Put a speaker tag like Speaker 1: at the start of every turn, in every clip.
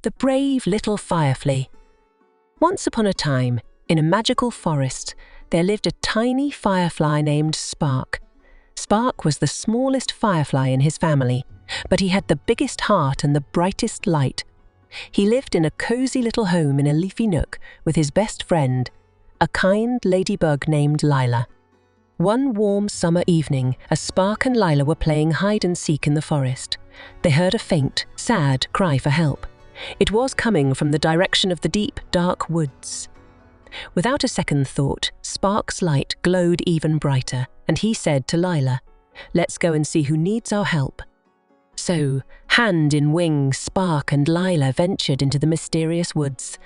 Speaker 1: The brave little firefly. Once upon a time, in a magical forest, there lived a tiny firefly named Spark. Spark was the smallest firefly in his family, but he had the biggest heart and the brightest light. He lived in a cozy little home in a leafy nook with his best friend, a kind ladybug named Lila. One warm summer evening, as Spark and Lila were playing hide-and-seek in the forest, they heard a faint, sad cry for help. It was coming from the direction of the deep, dark woods. Without a second thought, Spark's light glowed even brighter, and he said to Lila, "Let's go and see who needs our help." So, hand in wing, Spark and Lila ventured into the mysterious woods.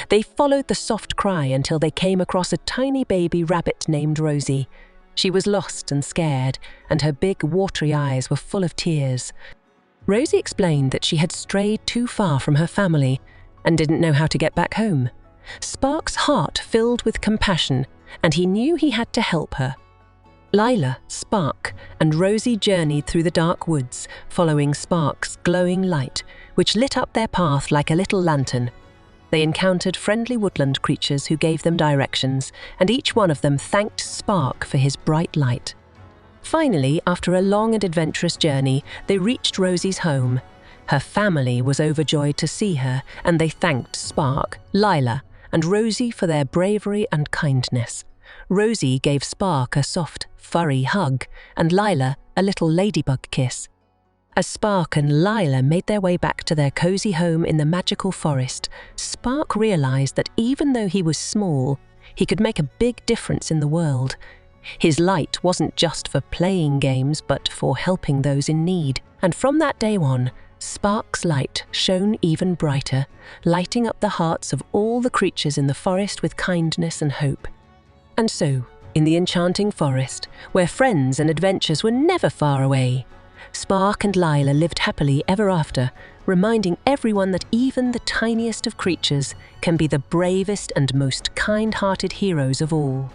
Speaker 1: They followed the soft cry until they came across a tiny baby rabbit named Rosie. She was lost and scared, and her big, watery eyes were full of tears. Rosie explained that she had strayed too far from her family and didn't know how to get back home. Spark's heart filled with compassion, and he knew he had to help her. Lila, Spark, and Rosie journeyed through the dark woods, following Spark's glowing light, which lit up their path like a little lantern. They encountered friendly woodland creatures who gave them directions, and each one of them thanked Spark for his bright light. Finally, after a long and adventurous journey, they reached Rosie's home. Her family was overjoyed to see her, and they thanked Spark, Lila, and Rosie for their bravery and kindness. Rosie gave Spark a soft, furry hug, and Lila a little ladybug kiss. As Spark and Lila made their way back to their cozy home in the magical forest, Spark realized that even though he was small, he could make a big difference in the world. His light wasn't just for playing games, but for helping those in need. And from that day on, Spark's light shone even brighter, lighting up the hearts of all the creatures in the forest with kindness and hope. And so, in the enchanting forest, where friends and adventures were never far away, Spark and Lila lived happily ever after, reminding everyone that even the tiniest of creatures can be the bravest and most kind-hearted heroes of all.